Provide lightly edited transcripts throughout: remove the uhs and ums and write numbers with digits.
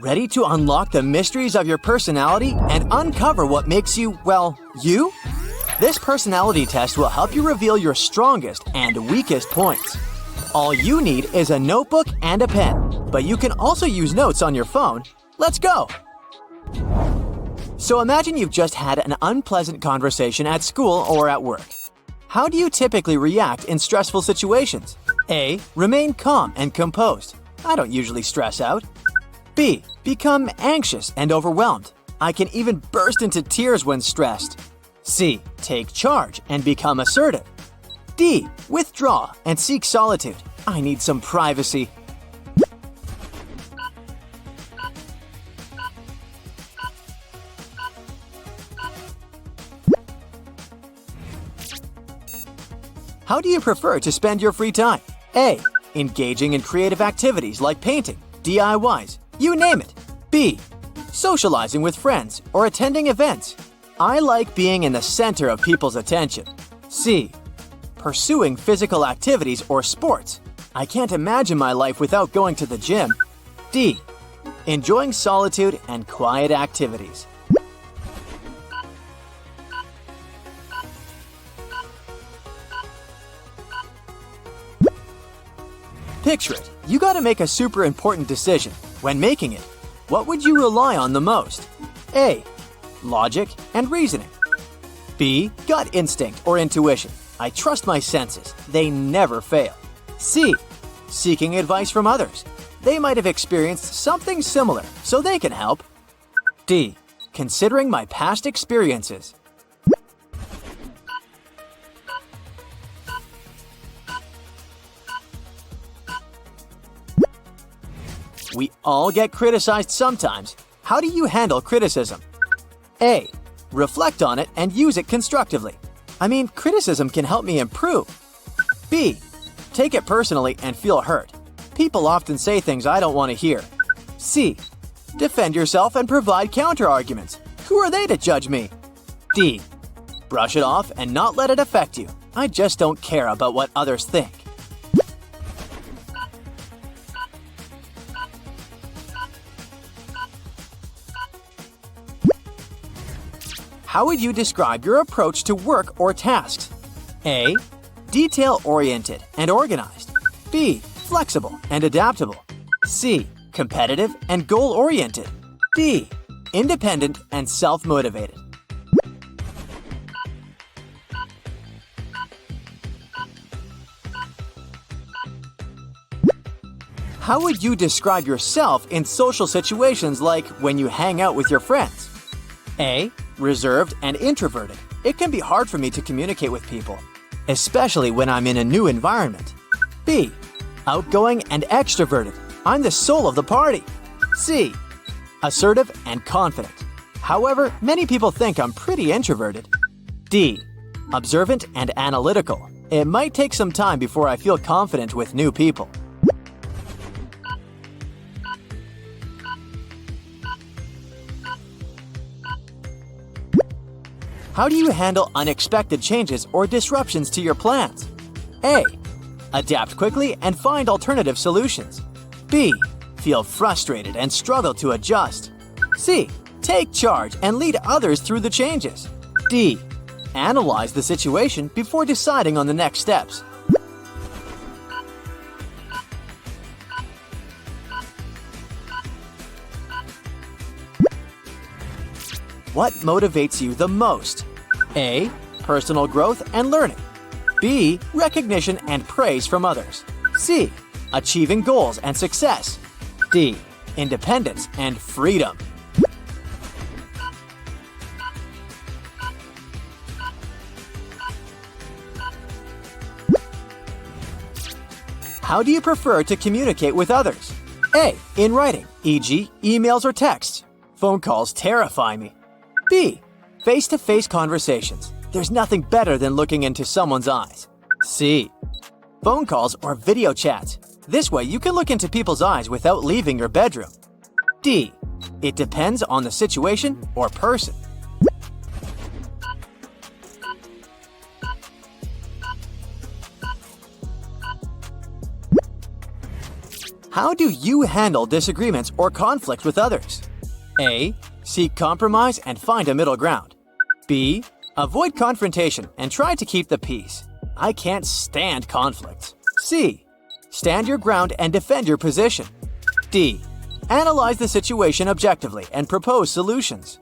Ready to unlock the mysteries of your personality and uncover what makes you, well, you? This personality test will help you reveal your strongest and weakest points. All you need is a notebook and a pen, but you can also use notes on your phone. Let's go! So imagine you've just had an unpleasant conversation at school or at work. How do you typically react in stressful situations? A. Remain calm and composed. I don't usually stress out. B. Become anxious and overwhelmed. I can even burst into tears when stressed. C. Take charge and become assertive. D. Withdraw and seek solitude. I need some privacy. How do you prefer to spend your free time? A. Engaging in creative activities like painting, DIYs, you name it. B. Socializing with friends or attending events. I like being in the center of people's attention. C. Pursuing physical activities or sports. I can't imagine my life without going to the gym. D. Enjoying solitude and quiet activities. Picture it. You gotta make a super important decision. When making it, what would you rely on the most? A. Logic and reasoning. B. Gut instinct or intuition. I trust my senses. They never fail. C. Seeking advice from others. They might have experienced something similar, so they can help. D. Considering my past experiences. We all get criticized sometimes. How do you handle criticism? A. Reflect on it and use it constructively. I mean, criticism can help me improve. B. Take it personally and feel hurt. People often say things I don't want to hear. C. Defend yourself and provide counter-arguments. Who are they to judge me? D. Brush it off and not let it affect you. I just don't care about what others think. How would you describe your approach to work or tasks? A. Detail-oriented and organized. B. Flexible and adaptable. C. Competitive and goal-oriented. D. Independent and self-motivated. How would you describe yourself in social situations like when you hang out with your friends? A. Reserved and introverted. It can be hard for me to communicate with people, especially when I'm in a new environment. B. Outgoing and extroverted. I'm the soul of the party. C. Assertive and confident. However, many people think I'm pretty introverted. D. Observant and analytical. It might take some time before I feel confident with new people. How do you handle unexpected changes or disruptions to your plans? A. Adapt quickly and find alternative solutions. B. Feel frustrated and struggle to adjust. C. Take charge and lead others through the changes. D. Analyze the situation before deciding on the next steps. What motivates you the most? A. Personal growth and learning. B. Recognition and praise from others. C. Achieving goals and success. D. Independence and freedom. How do you prefer to communicate with others? A. In writing, e.g., emails or texts. Phone calls terrify me. B. Face-to-face conversations. There's nothing better than looking into someone's eyes. C. Phone calls or video chats. This way you can look into people's eyes without leaving your bedroom. D. It depends on the situation or person. How do you handle disagreements or conflict with others? A. Seek compromise and find a middle ground. B. Avoid confrontation and try to keep the peace. I can't stand conflicts. C. Stand your ground and defend your position. D. Analyze the situation objectively and propose solutions.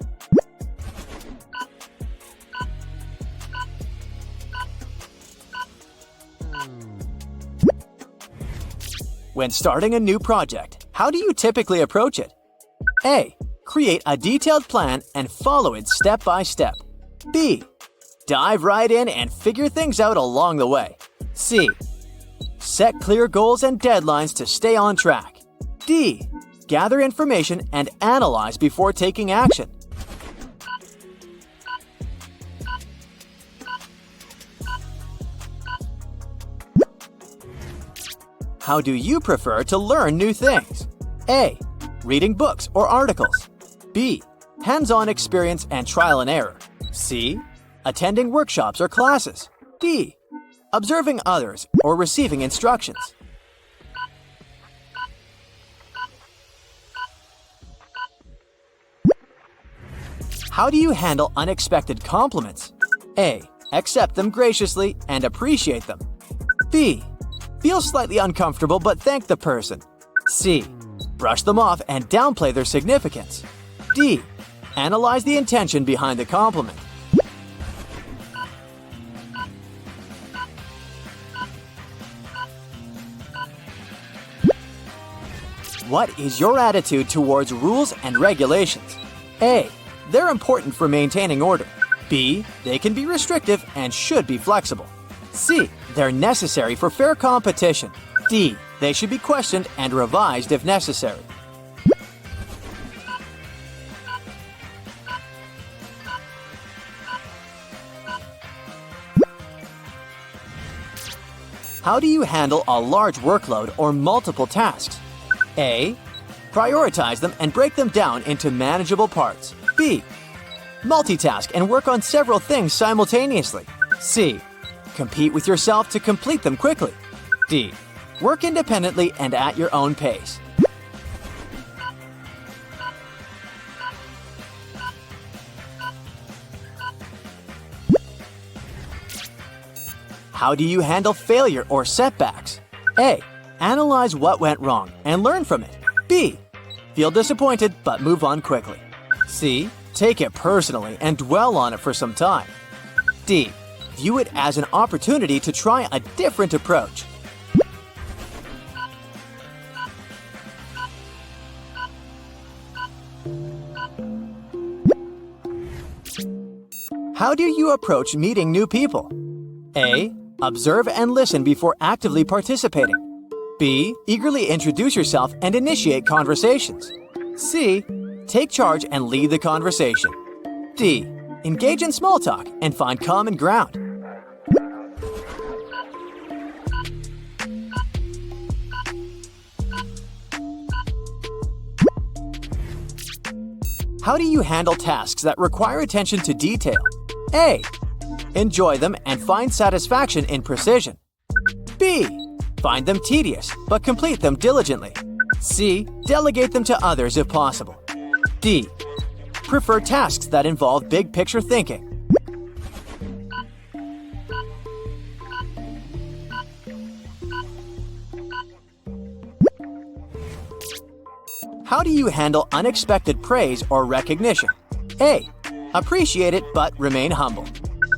When starting a new project, how do you typically approach it? A. Create a detailed plan and follow it step by step. B. Dive right in and figure things out along the way. C. Set clear goals and deadlines to stay on track. D. Gather information and analyze before taking action. How do you prefer to learn new things? A. Reading books or articles. B. Hands-on experience and trial and error. C. Attending workshops or classes. D. Observing others or receiving instructions. How do you handle unexpected compliments? A. Accept them graciously and appreciate them. B. Feel slightly uncomfortable but thank the person. C. Brush them off and downplay their significance. D. Analyze the intention behind the compliment. What is your attitude towards rules and regulations? A. They're important for maintaining order. B. They can be restrictive and should be flexible. C. They're necessary for fair competition. D. They should be questioned and revised if necessary. How do you handle a large workload or multiple tasks? A. Prioritize them and break them down into manageable parts. B. Multitask and work on several things simultaneously. C. Compete with yourself to complete them quickly. D. Work independently and at your own pace. How do you handle failure or setbacks? A. Analyze what went wrong and learn from it. B. Feel disappointed but move on quickly. C. Take it personally and dwell on it for some time. D. View it as an opportunity to try a different approach. How do you approach meeting new people? A. Observe and listen before actively participating. B. Eagerly introduce yourself and initiate conversations. C. Take charge and lead the conversation. D. Engage in small talk and find common ground. How do you handle tasks that require attention to detail? A. Enjoy them and find satisfaction in precision. B. Find them tedious, but complete them diligently. C. Delegate them to others if possible. D. Prefer tasks that involve big-picture thinking. How do you handle unexpected praise or recognition? A. Appreciate it but remain humble.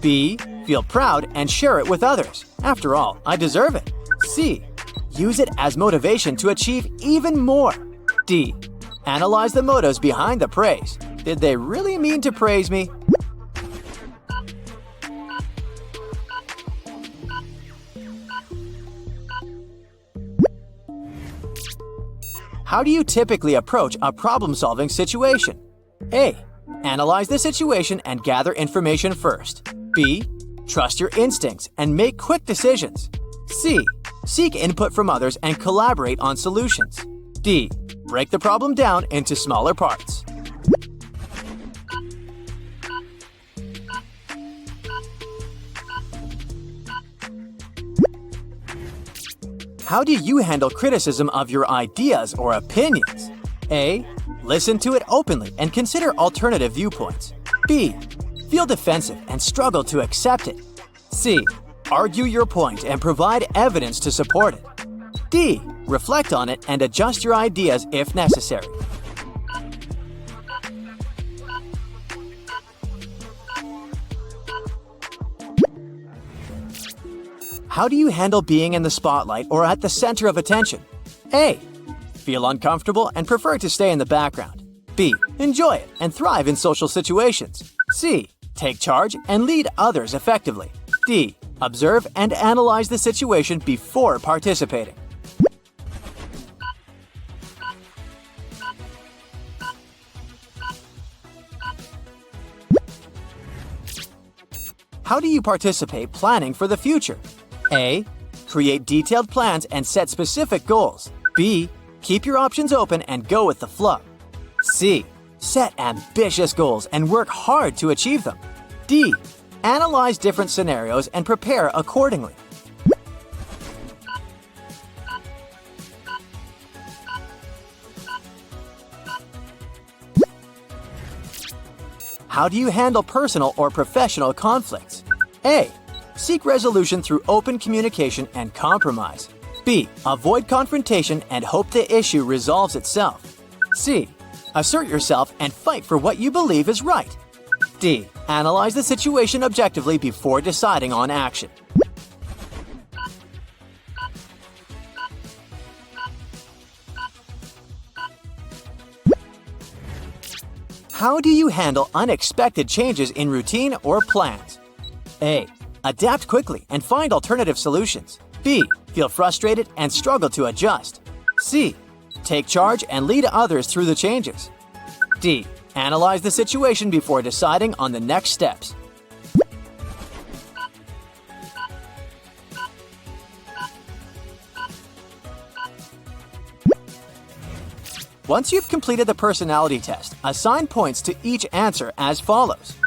B. Feel proud and share it with others. After all, I deserve it. C. Use it as motivation to achieve even more. D. Analyze the motives behind the praise. Did they really mean to praise me? How do you typically approach a problem-solving situation? A. Analyze the situation and gather information first. B. Trust your instincts and make quick decisions. C. Seek input from others and collaborate on solutions. D. Break the problem down into smaller parts. How do you handle criticism of your ideas or opinions? A. Listen to it openly and consider alternative viewpoints. B. Feel defensive and struggle to accept it. C. Argue your point and provide evidence to support it. D. Reflect on it and adjust your ideas if necessary. How do you handle being in the spotlight or at the center of attention? A. Feel uncomfortable and prefer to stay in the background. B. Enjoy it and thrive in social situations. C. Take charge and lead others effectively. D. Observe and analyze the situation before participating. How do you participate planning for the future? A. Create detailed plans and set specific goals. B. Keep your options open and go with the flow. C. Set ambitious goals and work hard to achieve them. D. Analyze different scenarios and prepare accordingly. How do you handle personal or professional conflicts? A. Seek resolution through open communication and compromise. B. Avoid confrontation and hope the issue resolves itself. C. Assert yourself and fight for what you believe is right. D. Analyze the situation objectively before deciding on action. How do you handle unexpected changes in routine or plans? A. Adapt quickly and find alternative solutions. B. Feel frustrated and struggle to adjust. C. Take charge and lead others through the changes. D. Analyze the situation before deciding on the next steps. Once you've completed the personality test, assign points to each answer as follows.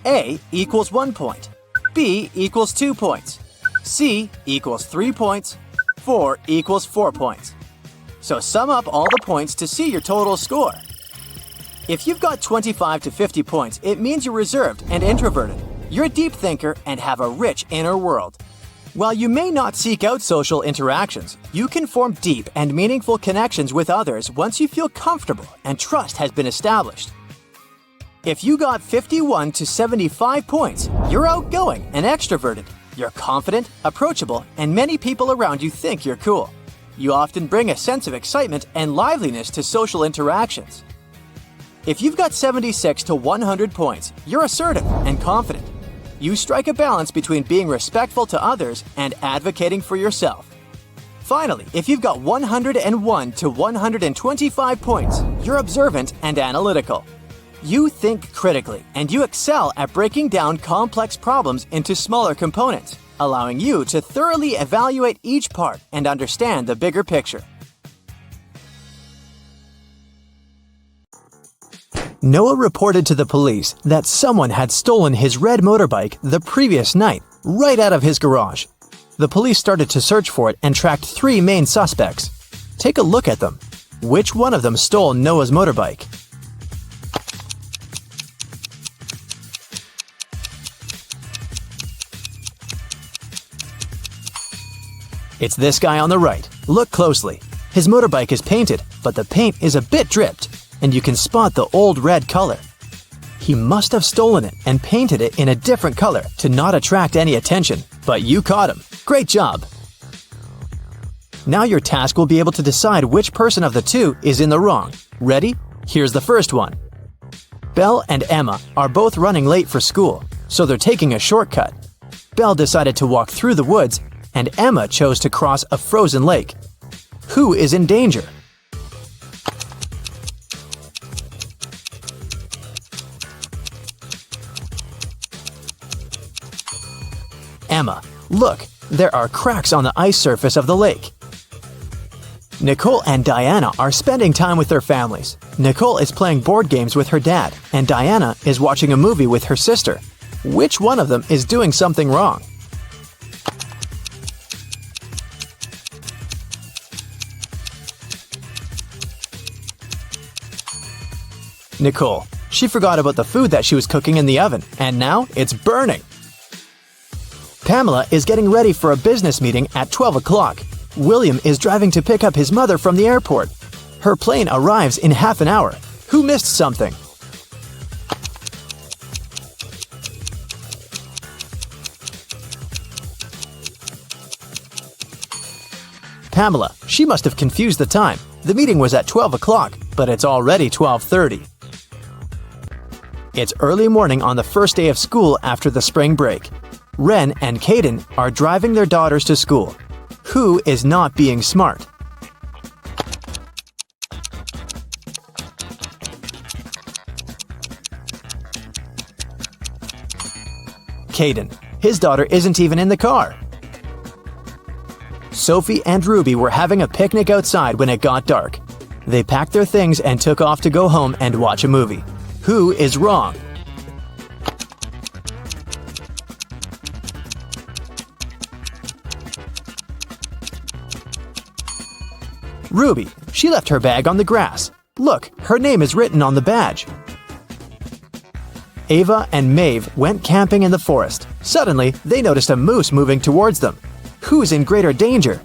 A equals 1 point. B equals 2 points. C equals 3 points. 4 equals 4 points. So sum up all the points to see your total score. If you've got 25 to 50 points, it means you're reserved and introverted. You're a deep thinker and have a rich inner world. While you may not seek out social interactions, you can form deep and meaningful connections with others once you feel comfortable and trust has been established. If you got 51 to 75 points, you're outgoing and extroverted. You're confident, approachable, and many people around you think you're cool. You often bring a sense of excitement and liveliness to social interactions. If you've got 76 to 100 points, you're assertive and confident. You strike a balance between being respectful to others and advocating for yourself. Finally, if you've got 101 to 125 points, you're observant and analytical. You think critically, and you excel at breaking down complex problems into smaller components, allowing you to thoroughly evaluate each part and understand the bigger picture. Noah reported to the police that someone had stolen his red motorbike the previous night, right out of his garage. The police started to search for it and tracked 3 main suspects. Take a look at them. Which one of them stole Noah's motorbike? It's this guy on the right. Look closely. His motorbike is painted, but the paint is a bit dripped, and you can spot the old red color. He must have stolen it and painted it in a different color to not attract any attention, but you caught him. Great job! Now your task will be able to decide which person of the two is in the wrong. Ready? Here's the first one. Belle and Emma are both running late for school, so they're taking a shortcut. Belle decided to walk through the woods, and Emma chose to cross a frozen lake. Who is in danger? Emma, look, there are cracks on the ice surface of the lake. Nicole and Diana are spending time with their families. Nicole is playing board games with her dad, and Diana is watching a movie with her sister. Which one of them is doing something wrong? Nicole. She forgot about the food that she was cooking in the oven, and now it's burning. Pamela is getting ready for a business meeting at 12 o'clock. William is driving to pick up his mother from the airport. Her plane arrives in half an hour. Who missed something? Pamela. She must have confused the time. The meeting was at 12 o'clock, but it's already 12:30. It's early morning on the first day of school after the spring break. Ren and Caden are driving their daughters to school. Who is not being smart? Caden. His daughter isn't even in the car. Sophie and Ruby were having a picnic outside when it got dark. They packed their things and took off to go home and watch a movie. Who is wrong? Ruby. She left her bag on the grass. Look, her name is written on the badge. Ava and Maeve went camping in the forest. Suddenly, they noticed a moose moving towards them. Who's in greater danger?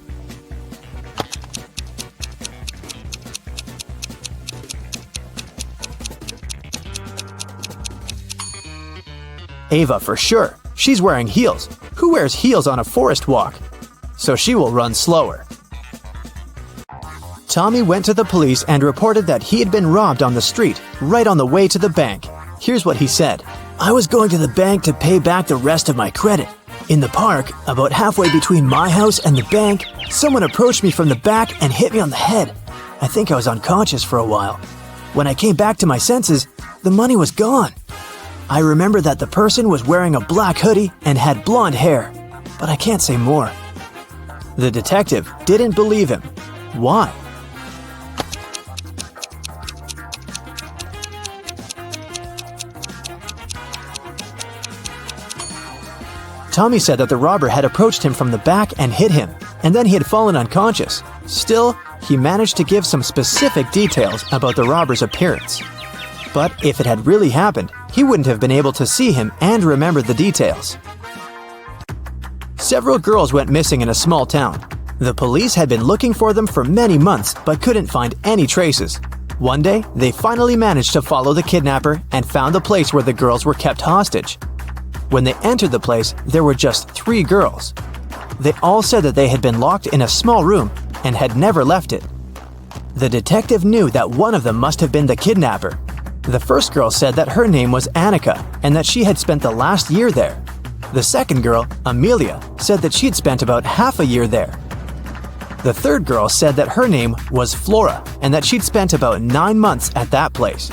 Ava for sure. She's wearing heels. Who wears heels on a forest walk? So she will run slower. Tommy went to the police and reported that he had been robbed on the street, right on the way to the bank. Here's what he said. I was going to the bank to pay back the rest of my credit. In the park, about halfway between my house and the bank, someone approached me from the back and hit me on the head. I think I was unconscious for a while. When I came back to my senses, the money was gone. I remember that the person was wearing a black hoodie and had blonde hair, but I can't say more. The detective didn't believe him. Why? Tommy said that the robber had approached him from the back and hit him, and then he had fallen unconscious. Still, he managed to give some specific details about the robber's appearance. But if it had really happened, he wouldn't have been able to see him and remember the details. Several girls went missing in a small town. The police had been looking for them for many months but couldn't find any traces. One day, they finally managed to follow the kidnapper and found the place where the girls were kept hostage. When they entered the place, there were just 3 girls. They all said that they had been locked in a small room and had never left it. The detective knew that one of them must have been the kidnapper. The first girl said that her name was Annika and that she had spent the last year there. The second girl, Amelia, said that she'd spent about half a year there. The third girl said that her name was Flora and that she'd spent about 9 months at that place.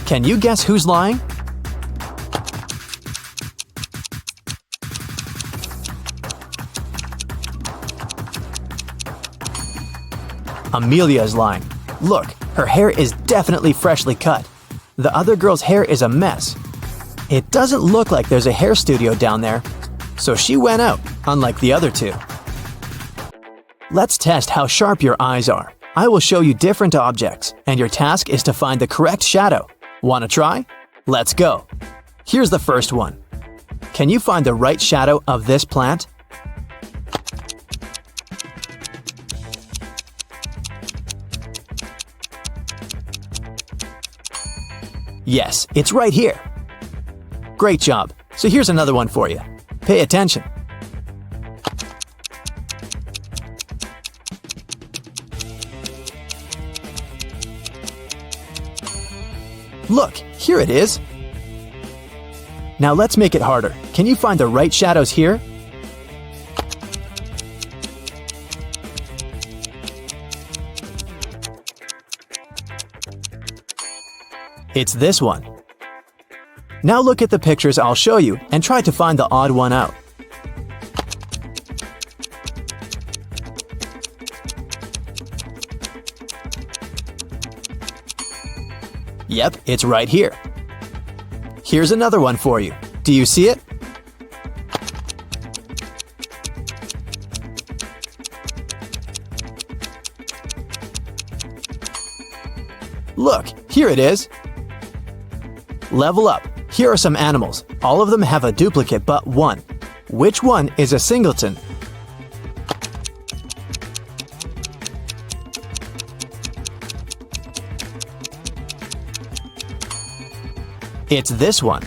Can you guess who's lying? Amelia is lying. Look, her hair is definitely freshly cut. The other girl's hair is a mess. It doesn't look like there's a hair studio down there, so she went out, unlike the other 2. Let's test how sharp your eyes are. I will show you different objects, and your task is to find the correct shadow. Wanna try? Let's go. Here's the first one. Can you find the right shadow of this plant? Yes, it's right here. Great job. So here's another one for you. Pay attention. Look, here it is. Now let's make it harder. Can you find the right shadows here? It's this one. Now look at the pictures I'll show you and try to find the odd one out. Yep, it's right here. Here's another one for you. Do you see it? Look, here it is. Level up. Here are some animals. All of them have a duplicate but one. Which one is a singleton? It's this one.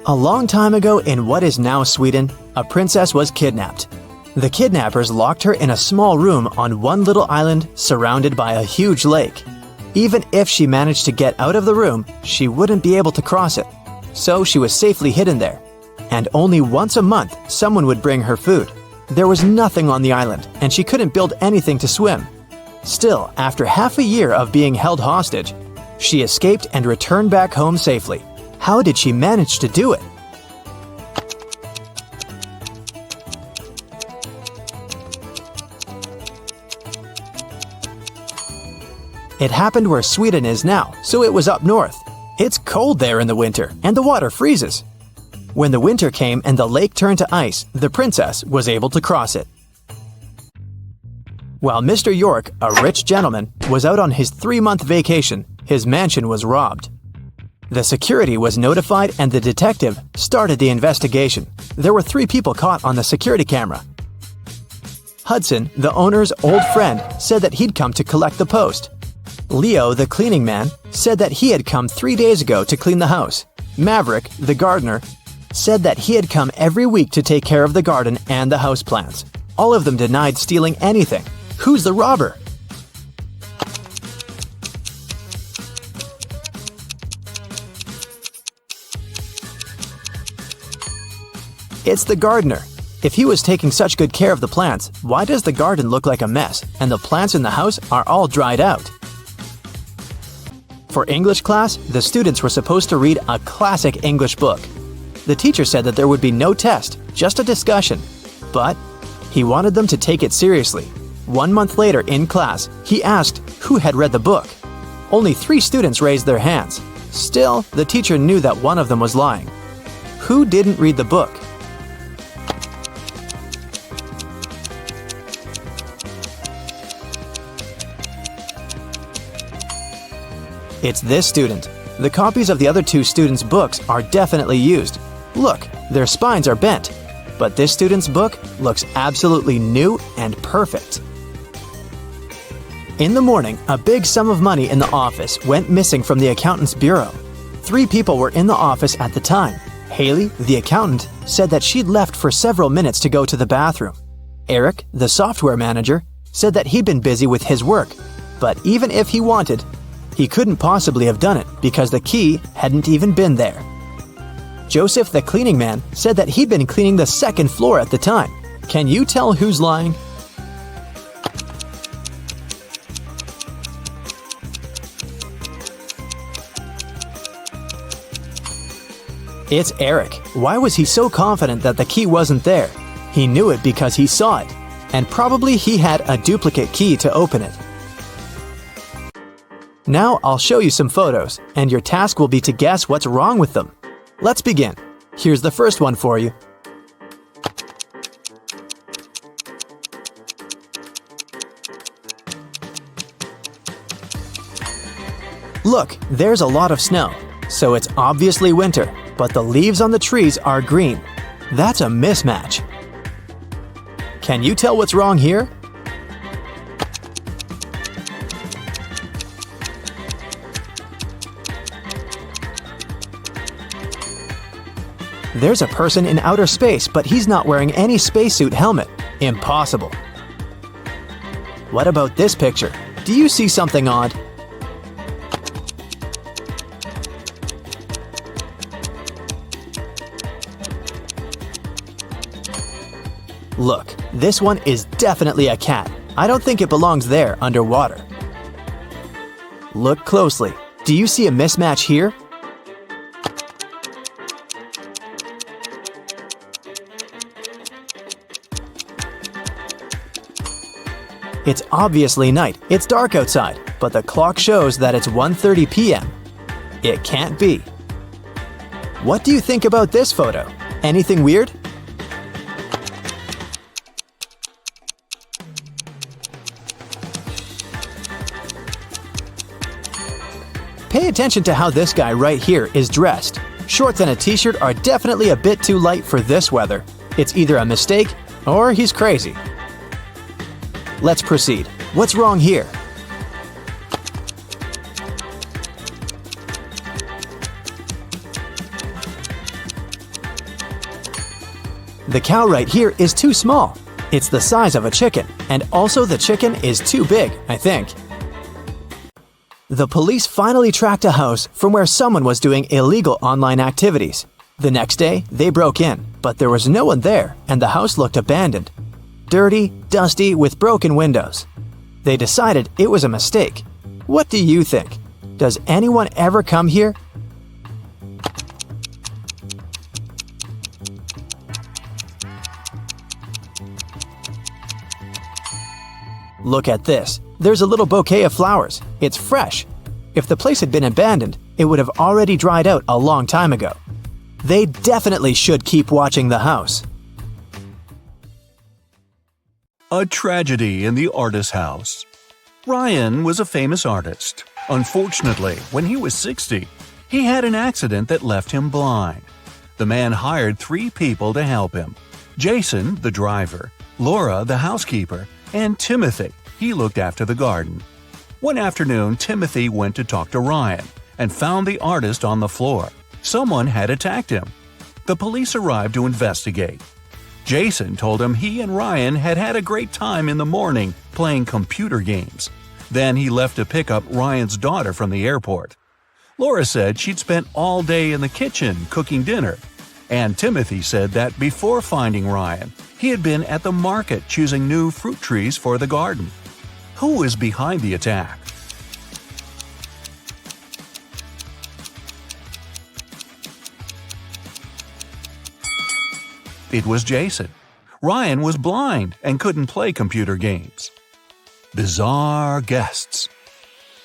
A long time ago in what is now Sweden, a princess was kidnapped. The kidnappers locked her in a small room on one little island surrounded by a huge lake. Even if she managed to get out of the room, she wouldn't be able to cross it. So she was safely hidden there. And only once a month, someone would bring her food. There was nothing on the island, and she couldn't build anything to swim. Still, after half a year of being held hostage, she escaped and returned back home safely. How did she manage to do it? It happened where Sweden is now, so it was up north. It's cold there in the winter, and the water freezes. When the winter came and the lake turned to ice, the princess was able to cross it. While Mr. York, a rich gentleman, was out on his 3-month vacation, his mansion was robbed. The security was notified and the detective started the investigation. There were 3 people caught on the security camera. Hudson, the owner's old friend, said that he'd come to collect the post. Leo, the cleaning man, said that he had come 3 days ago to clean the house. Maverick, the gardener, said that he had come every week to take care of the garden and the houseplants. All of them denied stealing anything. Who's the robber? It's the gardener. If he was taking such good care of the plants, why does the garden look like a mess and the plants in the house are all dried out? For English class, the students were supposed to read a classic English book. The teacher said that there would be no test, just a discussion. But he wanted them to take it seriously. 1 month later in class, he asked who had read the book. Only 3 students raised their hands. Still, the teacher knew that one of them was lying. Who didn't read the book? It's this student. The copies of the other 2 students' books are definitely used. Look, their spines are bent. But this student's book looks absolutely new and perfect. In the morning, a big sum of money in the office went missing from the accountant's bureau. 3 people were in the office at the time. Haley, the accountant, said that she'd left for several minutes to go to the bathroom. Eric, the software manager, said that he'd been busy with his work. But even if he wanted, he couldn't possibly have done it because the key hadn't even been there. Joseph, the cleaning man, said that he'd been cleaning the 2nd floor at the time. Can you tell who's lying? It's Eric. Why was he so confident that the key wasn't there? He knew it because he saw it, and probably he had a duplicate key to open it. Now I'll show you some photos, and your task will be to guess what's wrong with them. Let's begin. Here's the first one for you. Look, there's a lot of snow, so it's obviously winter, but the leaves on the trees are green. That's a mismatch. Can you tell what's wrong here? There's a person in outer space, but he's not wearing any spacesuit helmet. Impossible. What about this picture? Do you see something odd? Look, this one is definitely a cat. I don't think it belongs there underwater. Look closely. Do you see a mismatch here? It's obviously night. It's dark outside, but the clock shows that it's 1:30 p.m. It can't be. What do you think about this photo? Anything weird? Pay attention to how this guy right here is dressed. Shorts and a t-shirt are definitely a bit too light for this weather. It's either a mistake or he's crazy. Let's proceed. What's wrong here? The cow right here is too small. It's the size of a chicken, and also the chicken is too big, I think. The police finally tracked a house from where someone was doing illegal online activities. The next day, they broke in, but there was no one there, and the house looked abandoned. Dirty, dusty, with broken windows. They decided it was a mistake. What do you think? Does anyone ever come here? Look at this. There's a little bouquet of flowers. It's fresh. If the place had been abandoned, it would have already dried out a long time ago. They definitely should keep watching the house. A tragedy in the artist's house. Ryan was a famous artist. Unfortunately, when he was 60, he had an accident that left him blind. The man hired 3 people to help him: Jason, the driver, Laura, the housekeeper, and Timothy. He looked after the garden. One afternoon, Timothy went to talk to Ryan and found the artist on the floor. Someone had attacked him. The police arrived to investigate. Jason told him he and Ryan had had a great time in the morning playing computer games. Then he left to pick up Ryan's daughter from the airport. Laura said she'd spent all day in the kitchen cooking dinner. And Timothy said that before finding Ryan, he had been at the market choosing new fruit trees for the garden. Who is behind the attack? It was Jason. Ryan was blind and couldn't play computer games. Bizarre guests.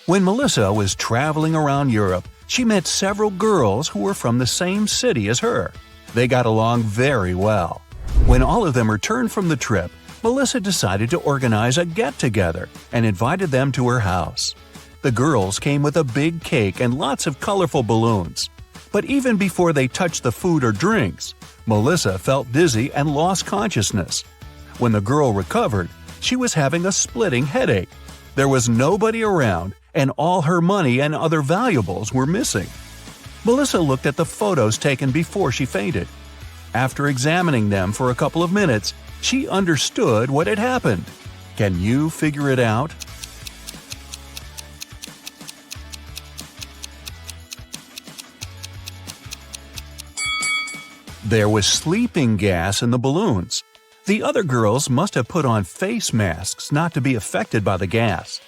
When Melissa was traveling around Europe, she met several girls who were from the same city as her. They got along very well. When all of them returned from the trip, Melissa decided to organize a get-together and invited them to her house. The girls came with a big cake and lots of colorful balloons. But even before they touched the food or drinks, Melissa felt dizzy and lost consciousness. When the girl recovered, she was having a splitting headache. There was nobody around, and all her money and other valuables were missing. Melissa looked at the photos taken before she fainted. After examining them for a couple of minutes, she understood what had happened. Can you figure it out? There was sleeping gas in the balloons. The other girls must have put on face masks not to be affected by the gas.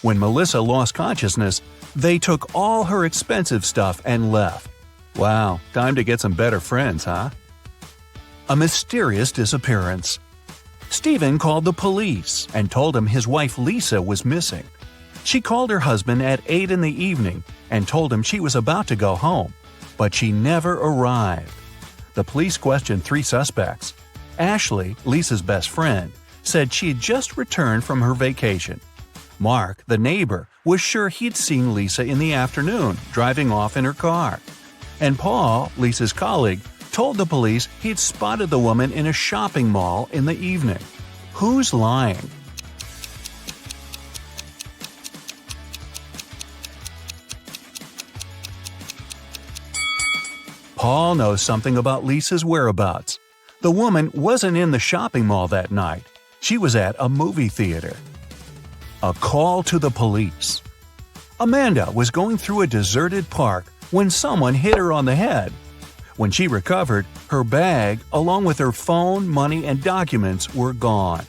When Melissa lost consciousness, they took all her expensive stuff and left. Wow, time to get some better friends, huh? A mysterious disappearance. Stephen called the police and told him his wife Lisa was missing. She called her husband at 8 in the evening and told him she was about to go home, but she never arrived. The police questioned 3 suspects. Ashley, Lisa's best friend, said she had just returned from her vacation. Mark, the neighbor, was sure he'd seen Lisa in the afternoon, driving off in her car. And Paul, Lisa's colleague, told the police he'd spotted the woman in a shopping mall in the evening. Who's lying? Paul knows something about Lisa's whereabouts. The woman wasn't in the shopping mall that night. She was at a movie theater. A call to the police. Amanda was going through a deserted park when someone hit her on the head. When she recovered, her bag, along with her phone, money, and documents, were gone.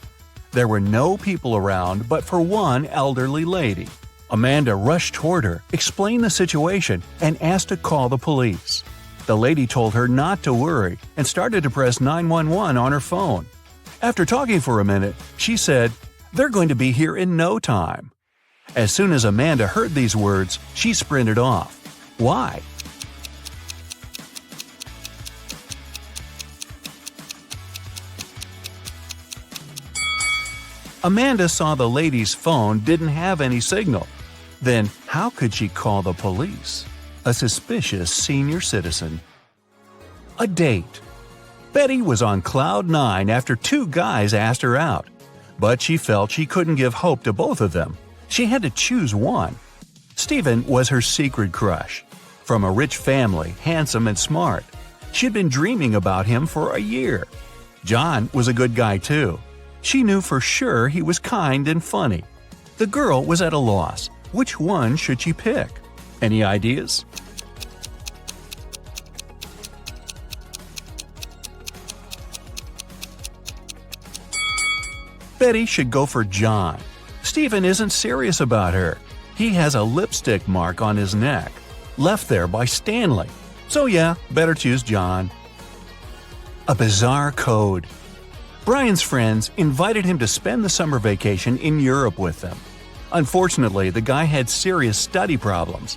There were no people around but for one elderly lady. Amanda rushed toward her, explained the situation, and asked to call the police. The lady told her not to worry and started to press 911 on her phone. After talking for a minute, she said, "They're going to be here in no time." As soon as Amanda heard these words, she sprinted off. Why? Amanda saw the lady's phone didn't have any signal. Then how could she call the police? A suspicious senior citizen. A date. Betty was on cloud 9 after 2 guys asked her out. But she felt she couldn't give hope to both of them. She had to choose one. Stephen was her secret crush. From a rich family, handsome and smart. She'd been dreaming about him for a year. John was a good guy too. She knew for sure he was kind and funny. The girl was at a loss. Which one should she pick? Any ideas? Betty should go for John. Stephen isn't serious about her. He has a lipstick mark on his neck, left there by Stanley. So yeah, better choose John. A bizarre code. Brian's friends invited him to spend the summer vacation in Europe with them. Unfortunately, the guy had serious study problems.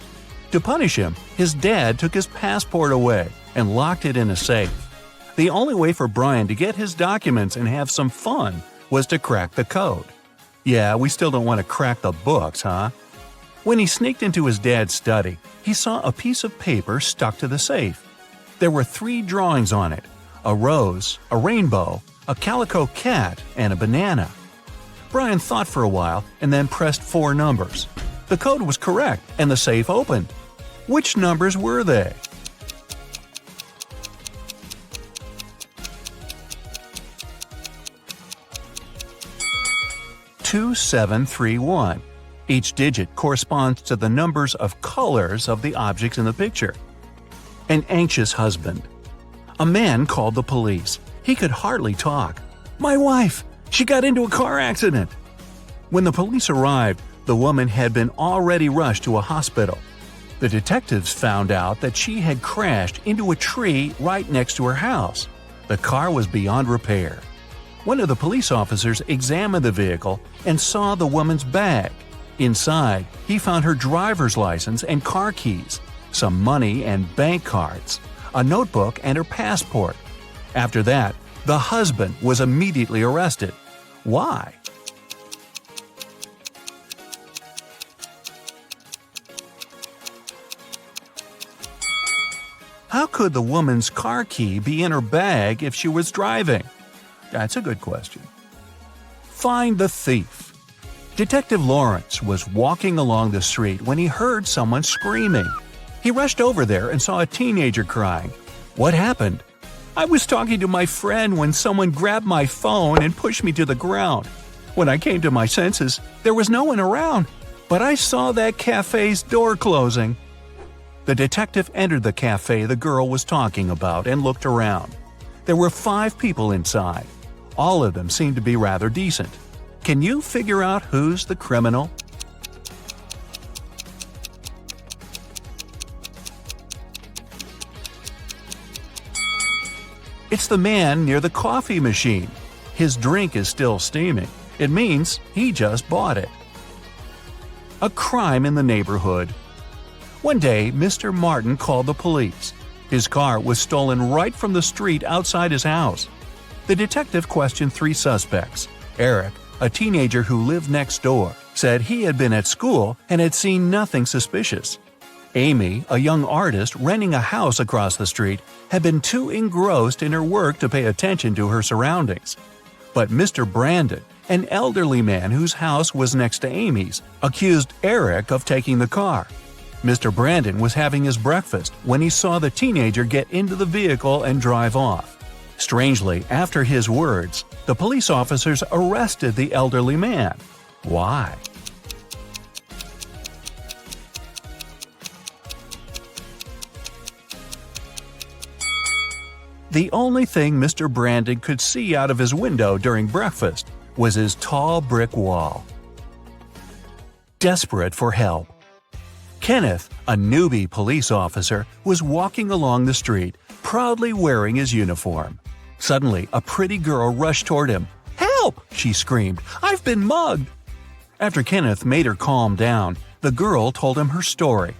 To punish him, his dad took his passport away and locked it in a safe. The only way for Brian to get his documents and have some fun was to crack the code. Yeah, we still don't want to crack the books, huh? When he sneaked into his dad's study, he saw a piece of paper stuck to the safe. There were 3 drawings on it: a rose, a rainbow, a calico cat, and a banana. Brian thought for a while and then pressed 4 numbers. The code was correct and the safe opened. Which numbers were they? "2731. Each digit corresponds to the numbers of colors of the objects in the picture. An anxious husband. A man called the police. He could hardly talk. "My wife! She got into a car accident!" When the police arrived, the woman had been already rushed to a hospital. The detectives found out that she had crashed into a tree right next to her house. The car was beyond repair. One of the police officers examined the vehicle and saw the woman's bag. Inside, he found her driver's license and car keys, some money and bank cards, a notebook and her passport. After that, the husband was immediately arrested. Why? How could the woman's car key be in her bag if she was driving? That's a good question. Find the thief. Detective Lawrence was walking along the street when he heard someone screaming. He rushed over there and saw a teenager crying. What happened? "I was talking to my friend when someone grabbed my phone and pushed me to the ground. When I came to my senses, there was no one around, but I saw that cafe's door closing." The detective entered the cafe the girl was talking about and looked around. There were 5 people inside. All of them seemed to be rather decent. Can you figure out who's the criminal? It's the man near the coffee machine. His drink is still steaming. It means he just bought it. A crime in the neighborhood. One day, Mr. Martin called the police. His car was stolen right from the street outside his house. The detective questioned 3 suspects. Eric, a teenager who lived next door, said he had been at school and had seen nothing suspicious. Amy, a young artist renting a house across the street, had been too engrossed in her work to pay attention to her surroundings. But Mr. Brandon, an elderly man whose house was next to Amy's, accused Eric of taking the car. Mr. Brandon was having his breakfast when he saw the teenager get into the vehicle and drive off. Strangely, after his words, the police officers arrested the elderly man. Why? The only thing Mr. Brandon could see out of his window during breakfast was his tall brick wall. Desperate for help. Kenneth, a newbie police officer, was walking along the street, proudly wearing his uniform. Suddenly, a pretty girl rushed toward him. "Help!" she screamed. "I've been mugged!" After Kenneth made her calm down, the girl told him her story.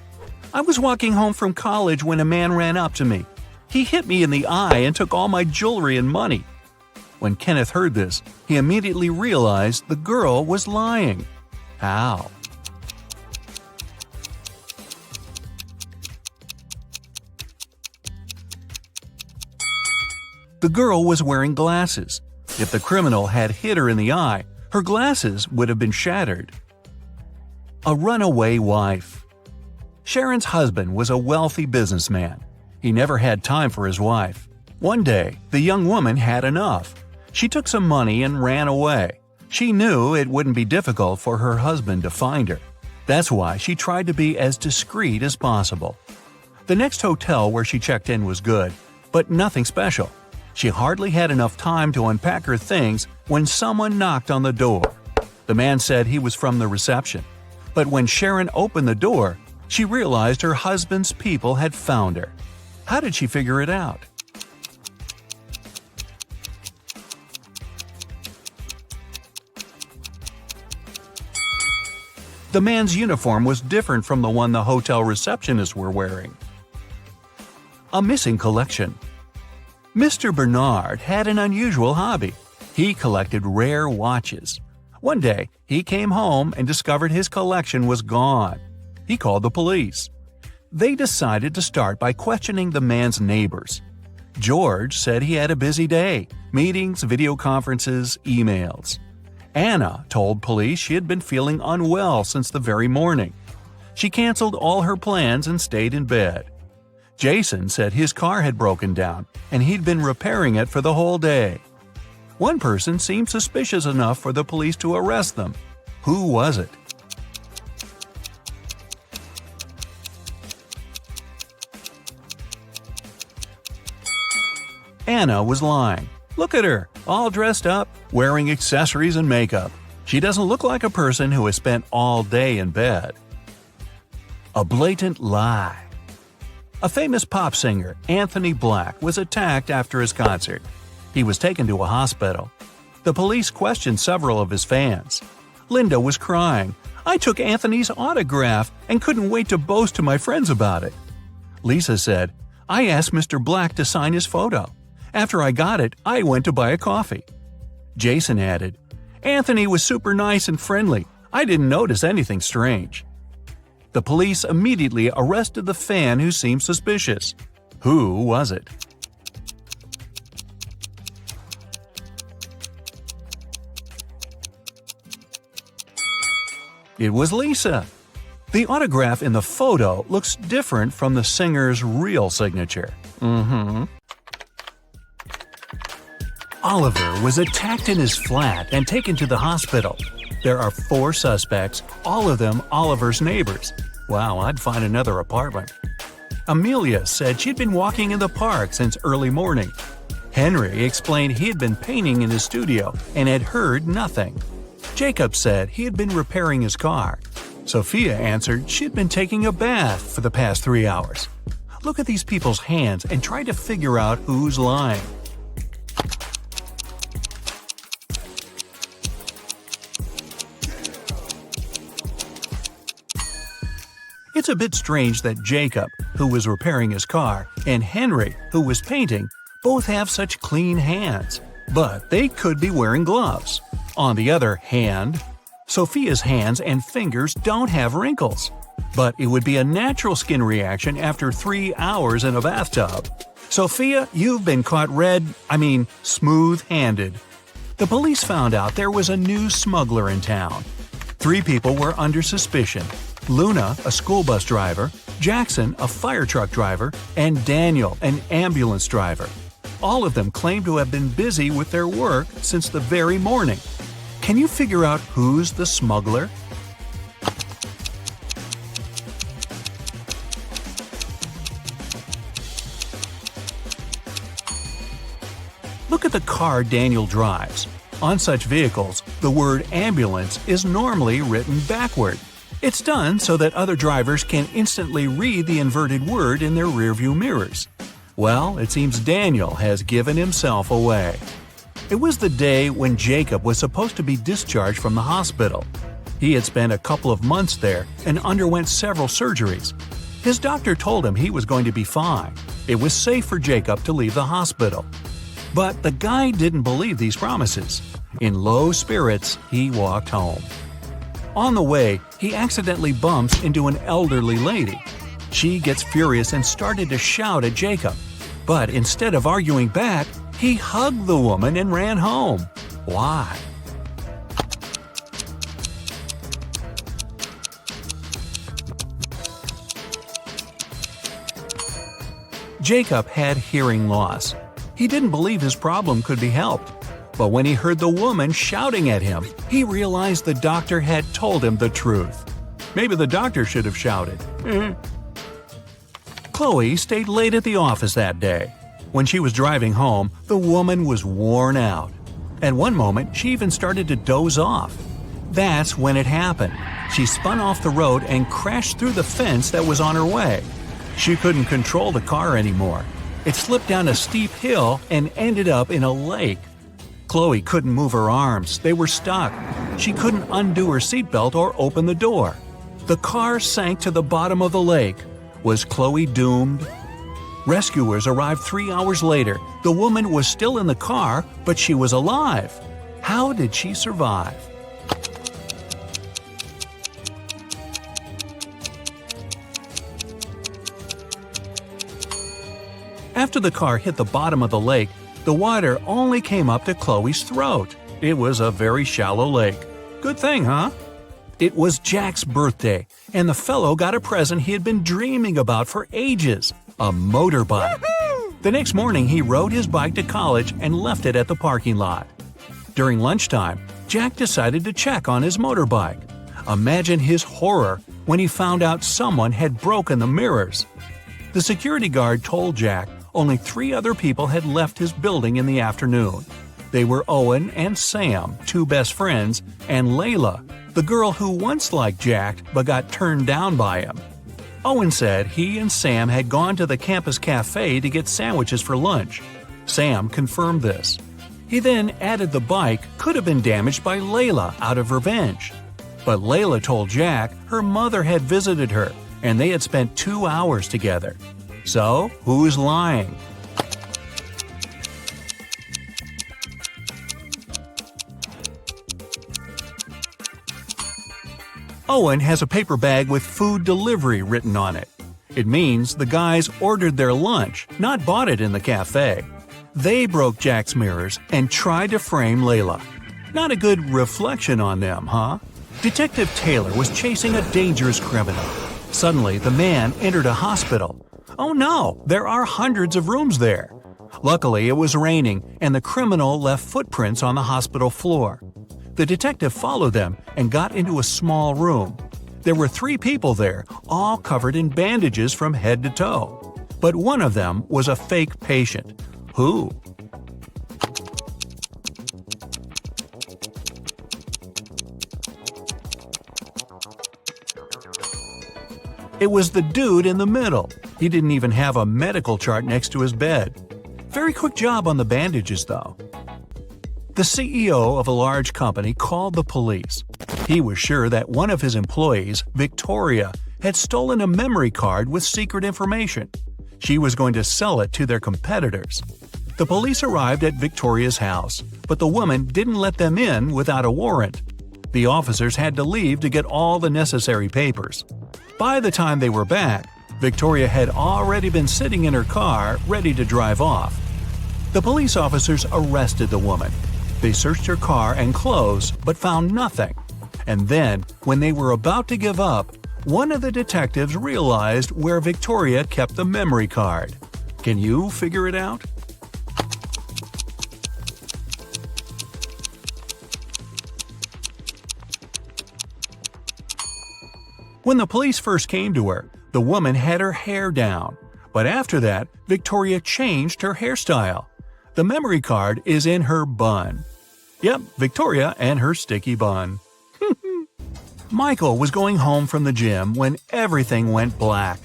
"I was walking home from college when a man ran up to me. He hit me in the eye and took all my jewelry and money." When Kenneth heard this, he immediately realized the girl was lying. How? The girl was wearing glasses. If the criminal had hit her in the eye, her glasses would have been shattered. A runaway wife. Sharon's husband was a wealthy businessman. He never had time for his wife. One day, the young woman had enough. She took some money and ran away. She knew it wouldn't be difficult for her husband to find her. That's why she tried to be as discreet as possible. The next hotel where she checked in was good, but nothing special. She hardly had enough time to unpack her things when someone knocked on the door. The man said he was from the reception. But when Sharon opened the door, she realized her husband's people had found her. How did she figure it out? The man's uniform was different from the one the hotel receptionists were wearing. A missing collection. Mr. Bernard had an unusual hobby. He collected rare watches. One day, he came home and discovered his collection was gone. He called the police. They decided to start by questioning the man's neighbors. George said he had a busy day – meetings, video conferences, emails. Anna told police she had been feeling unwell since the very morning. She canceled all her plans and stayed in bed. Jason said his car had broken down and he'd been repairing it for the whole day. One person seemed suspicious enough for the police to arrest them. Who was it? Anna was lying. Look at her, all dressed up, wearing accessories and makeup. She doesn't look like a person who has spent all day in bed. A blatant lie. A famous pop singer, Anthony Black, was attacked after his concert. He was taken to a hospital. The police questioned several of his fans. Linda was crying. "I took Anthony's autograph and couldn't wait to boast to my friends about it." Lisa said, "I asked Mr. Black to sign his photo. After I got it, I went to buy a coffee." Jason added, "Anthony was super nice and friendly. I didn't notice anything strange." The police immediately arrested the fan who seemed suspicious. Who was it? It was Lisa. The autograph in the photo looks different from the singer's real signature. Oliver was attacked in his flat and taken to the hospital. There are 4 suspects, all of them Oliver's neighbors. Wow, I'd find another apartment. Amelia said she'd been walking in the park since early morning. Henry explained he had been painting in his studio and had heard nothing. Jacob said he had been repairing his car. Sophia answered she'd been taking a bath for the past 3 hours. Look at these people's hands and try to figure out who's lying. It's a bit strange that Jacob, who was repairing his car, and Henry, who was painting, both have such clean hands. But they could be wearing gloves. On the other hand, Sophia's hands and fingers don't have wrinkles. But it would be a natural skin reaction after 3 hours in a bathtub. Sophia, you've been caught smooth-handed. The police found out there was a new smuggler in town. 3 people were under suspicion. Luna, a school bus driver, Jackson, a fire truck driver, and Daniel, an ambulance driver. All of them claimed to have been busy with their work since the very morning. Can you figure out who's the smuggler? Look at the car Daniel drives. On such vehicles, the word ambulance is normally written backward. It's done so that other drivers can instantly read the inverted word in their rearview mirrors. Well, it seems Daniel has given himself away. It was the day when Jacob was supposed to be discharged from the hospital. He had spent a couple of months there and underwent several surgeries. His doctor told him he was going to be fine. It was safe for Jacob to leave the hospital. But the guy didn't believe these promises. In low spirits, he walked home. On the way, he accidentally bumps into an elderly lady. She gets furious and started to shout at Jacob. But instead of arguing back, He hugged the woman and ran home. Why? Jacob had hearing loss. He didn't believe his problem could be helped. But when he heard the woman shouting at him, he realized the doctor had told him the truth. Maybe the doctor should have shouted. Chloe stayed late at the office that day. When she was driving home, the woman was worn out. At one moment, she even started to doze off. That's when it happened. She spun off the road and crashed through the fence that was on her way. She couldn't control the car anymore. It slipped down a steep hill and ended up in a lake. Chloe couldn't move her arms. They were stuck. She couldn't undo her seatbelt or open the door. The car sank to the bottom of the lake. Was Chloe doomed? Rescuers arrived 3 hours later. The woman was still in the car, but she was alive. How did she survive? After the car hit the bottom of the lake, the water only came up to Chloe's throat. It was a very shallow lake. Good thing, huh? It was Jack's birthday, and the fellow got a present he had been dreaming about for ages – a motorbike. The next morning, he rode his bike to college and left it at the parking lot. During lunchtime, Jack decided to check on his motorbike. Imagine his horror when he found out someone had broken the mirrors. The security guard told Jack only 3 other people had left his building in the afternoon. They were Owen and Sam, 2 best friends, and Layla, the girl who once liked Jack but got turned down by him. Owen said he and Sam had gone to the campus cafe to get sandwiches for lunch. Sam confirmed this. He then added the bike could have been damaged by Layla out of revenge. But Layla told Jack her mother had visited her and they had spent 2 hours together. So, who's lying? Owen has a paper bag with food delivery written on it. It means the guys ordered their lunch, not bought it in the cafe. They broke Jack's mirrors and tried to frame Layla. Not a good reflection on them, huh? Detective Taylor was chasing a dangerous criminal. Suddenly, the man entered a hospital. Oh no, there are hundreds of rooms there. Luckily, it was raining, and the criminal left footprints on the hospital floor. The detective followed them and got into a small room. There were 3 people there, all covered in bandages from head to toe. But one of them was a fake patient. Who? It was the dude in the middle. He didn't even have a medical chart next to his bed. Very quick job on the bandages, though. The CEO of a large company called the police. He was sure that one of his employees, Victoria, had stolen a memory card with secret information. She was going to sell it to their competitors. The police arrived at Victoria's house, but the woman didn't let them in without a warrant. The officers had to leave to get all the necessary papers. By the time they were back, Victoria had already been sitting in her car, ready to drive off. The police officers arrested the woman. They searched her car and clothes, but found nothing. And then, when they were about to give up, one of the detectives realized where Victoria kept the memory card. Can you figure it out? When the police first came to her, the woman had her hair down. But after that, Victoria changed her hairstyle. The memory card is in her bun. Yep, Victoria and her sticky bun. Michael was going home from the gym when everything went black.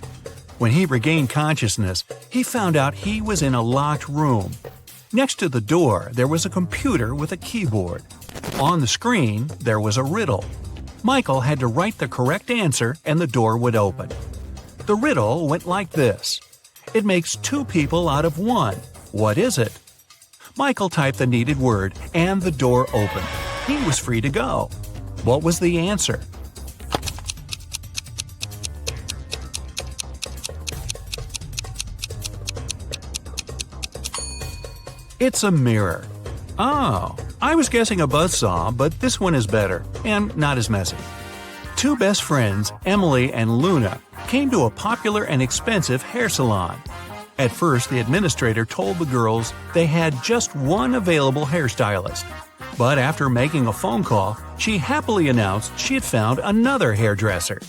When he regained consciousness, he found out he was in a locked room. Next to the door, there was a computer with a keyboard. On the screen, there was a riddle. Michael had to write the correct answer and the door would open. The riddle went like this. It makes 2 people out of 1. What is it? Michael typed the needed word and the door opened. He was free to go. What was the answer? It's a mirror. Oh, I was guessing a buzzsaw, but this one is better and not as messy. Two best friends, Emily and Luna, came to a popular and expensive hair salon. At first, the administrator told the girls they had just one available hairstylist. But after making a phone call, she happily announced she had found another hairdresser.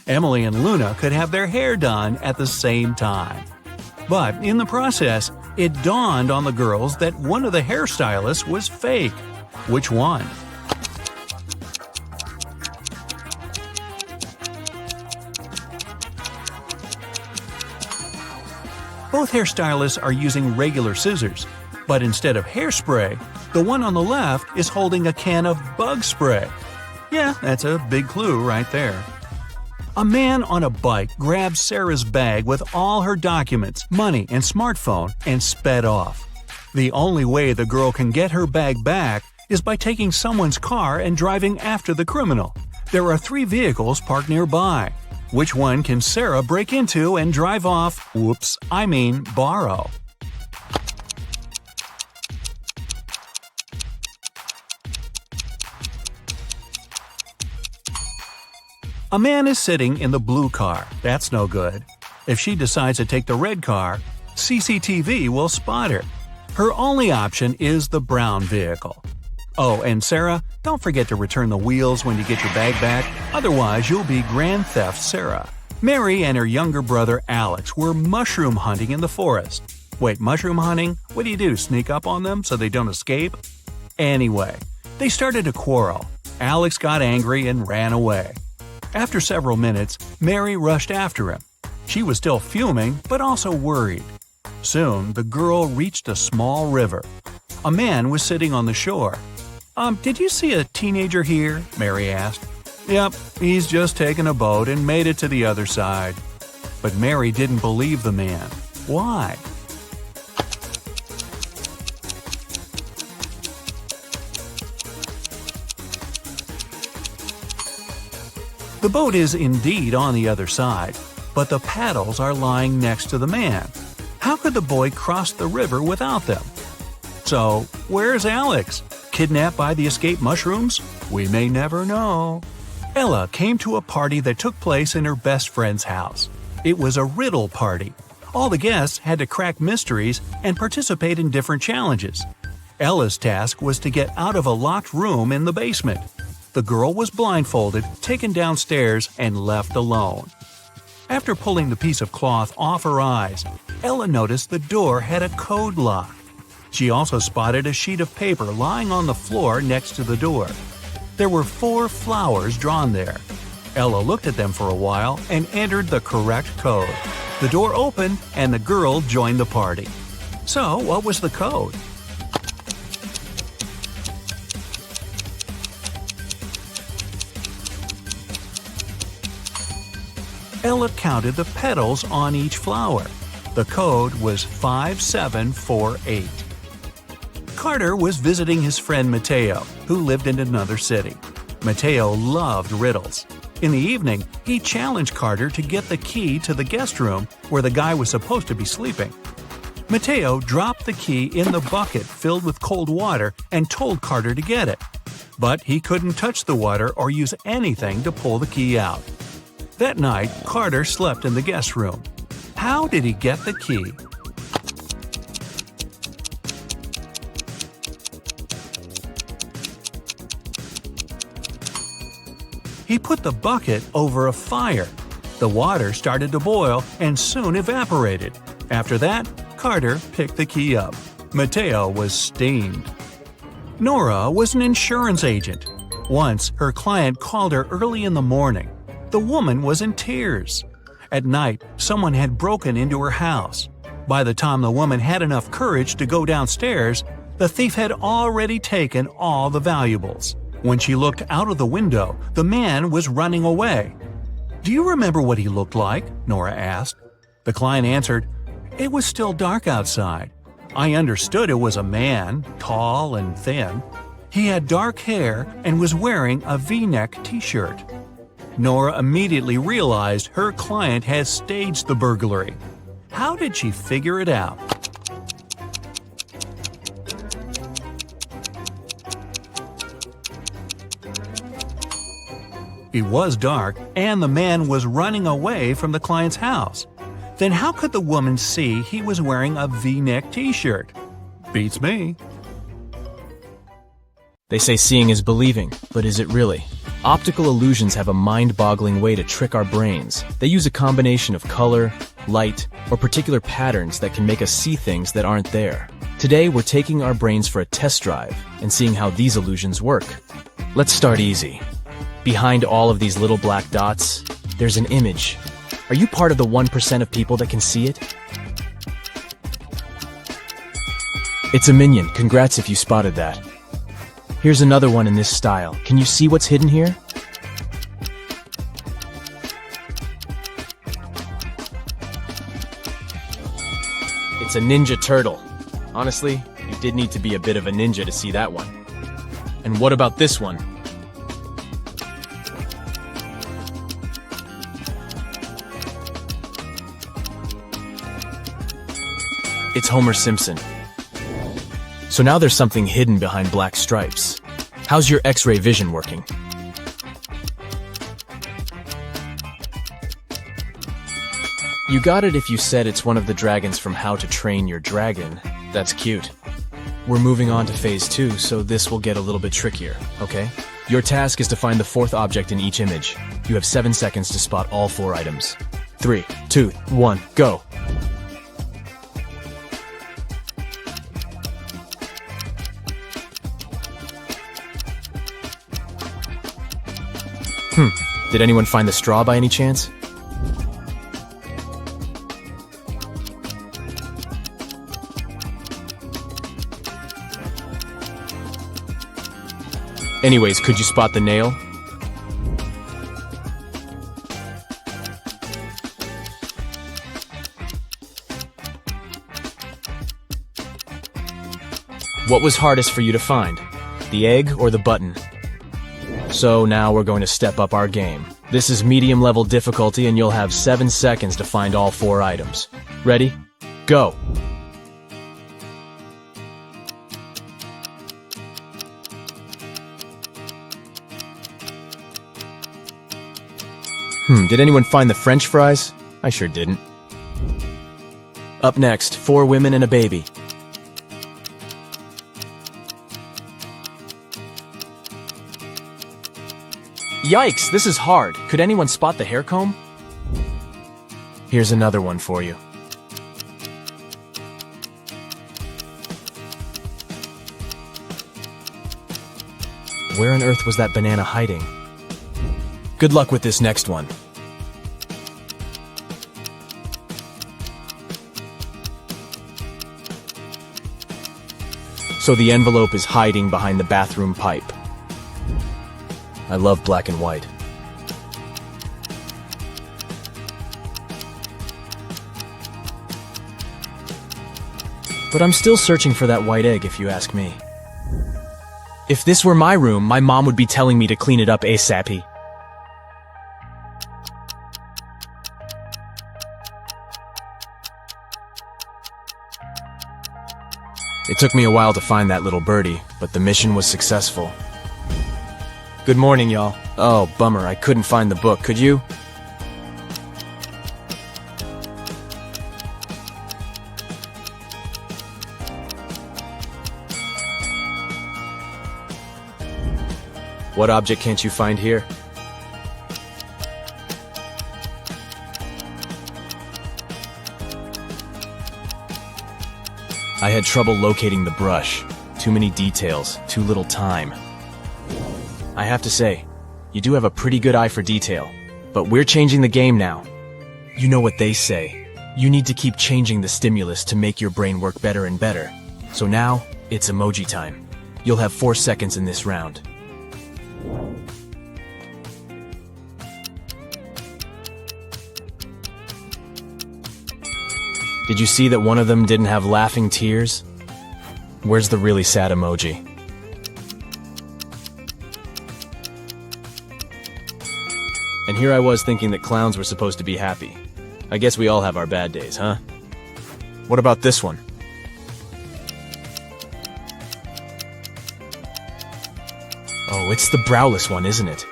Emily and Luna could have their hair done at the same time. But in the process, it dawned on the girls that one of the hairstylists was fake. Which one? Both hairstylists are using regular scissors, but instead of hairspray, the one on the left is holding a can of bug spray. Yeah, that's a big clue right there. A man on a bike grabbed Sarah's bag with all her documents, money, and smartphone and sped off. The only way the girl can get her bag back is by taking someone's car and driving after the criminal. There are 3 vehicles parked nearby. Which one can Sarah break into and drive off? Borrow. A man is sitting in the blue car. That's no good. If she decides to take the red car, CCTV will spot her. Her only option is the brown vehicle. Oh, and Sarah, don't forget to return the wheels when you get your bag back, otherwise you'll be Grand Theft Sarah. Mary and her younger brother Alex were mushroom hunting in the forest. Wait, mushroom hunting? What do? Sneak up on them so they don't escape? Anyway, they started a quarrel. Alex got angry and ran away. After several minutes, Mary rushed after him. She was still fuming, but also worried. Soon, the girl reached a small river. A man was sitting on the shore. Did you see a teenager here?" Mary asked. "Yep, he's just taken a boat and made it to the other side." But Mary didn't believe the man. Why? The boat is indeed on the other side, but the paddles are lying next to the man. How could the boy cross the river without them? So, where's Alex? Kidnapped by the escaped mushrooms? We may never know. Ella came to a party that took place in her best friend's house. It was a riddle party. All the guests had to crack mysteries and participate in different challenges. Ella's task was to get out of a locked room in the basement. The girl was blindfolded, taken downstairs, and left alone. After pulling the piece of cloth off her eyes, Ella noticed the door had a code lock. She also spotted a sheet of paper lying on the floor next to the door. There were 4 flowers drawn there. Ella looked at them for a while and entered the correct code. The door opened and the girl joined the party. So, what was the code? Ella counted the petals on each flower. The code was 5748. Carter was visiting his friend Mateo, who lived in another city. Mateo loved riddles. In the evening, he challenged Carter to get the key to the guest room where the guy was supposed to be sleeping. Mateo dropped the key in the bucket filled with cold water and told Carter to get it. But he couldn't touch the water or use anything to pull the key out. That night, Carter slept in the guest room. How did he get the key? He put the bucket over a fire. The water started to boil and soon evaporated. After that, Carter picked the key up. Mateo was steamed. Nora was an insurance agent. Once, her client called her early in the morning. The woman was in tears. At night, someone had broken into her house. By the time the woman had enough courage to go downstairs, the thief had already taken all the valuables. When she looked out of the window, the man was running away. "Do you remember what he looked like?" Nora asked. The client answered, "It was still dark outside. I understood it was a man, tall and thin. He had dark hair and was wearing a V-neck t-shirt." Nora immediately realized her client had staged the burglary. How did she figure it out? It was dark, and the man was running away from the client's house. Then how could the woman see he was wearing a V-neck t-shirt? Beats me. They say seeing is believing, but is it really? Optical illusions have a mind-boggling way to trick our brains. They use a combination of color, light, or particular patterns that can make us see things that aren't there. Today, we're taking our brains for a test drive and seeing how these illusions work. Let's start easy. Behind all of these little black dots, there's an image. Are you part of the 1% of people that can see it? It's a minion. Congrats if you spotted that. Here's another one in this style. Can you see what's hidden here? It's a ninja turtle. Honestly, you did need to be a bit of a ninja to see that one. And what about this one? It's Homer Simpson. So now there's something hidden behind black stripes. How's your X-ray vision working? You got it if you said it's one of the dragons from How to Train Your Dragon. That's cute. We're moving on to phase 2, so this will get a little bit trickier, okay? Your task is to find the fourth object in each image. You have 7 seconds to spot all 4 items. 3, 2, 1, go! Did anyone find the straw by any chance? Anyways, could you spot the nail? What was hardest for you to find? The egg or the button? So now we're going to step up our game. This is medium level difficulty and you'll have 7 seconds to find all 4 items. Ready? Go! Did anyone find the French fries? I sure didn't. Up next, 4 women and a baby. Yikes, this is hard. Could anyone spot the hair comb? Here's another one for you. Where on earth was that banana hiding? Good luck with this next one. So the envelope is hiding behind the bathroom pipe. I love black and white. But I'm still searching for that white egg, if you ask me. If this were my room, my mom would be telling me to clean it up ASAP. It took me a while to find that little birdie, but the mission was successful. Good morning, y'all. Oh, bummer, I couldn't find the book. Could you? What object can't you find here? I had trouble locating the brush. Too many details, too little time. I have to say, you do have a pretty good eye for detail, but we're changing the game now. You know what they say. You need to keep changing the stimulus to make your brain work better and better. So now, it's emoji time. You'll have 4 seconds in this round. Did you see that one of them didn't have laughing tears? Where's the really sad emoji? And here I was thinking that clowns were supposed to be happy. I guess we all have our bad days, huh? What about this one? Oh, it's the browless one, isn't it?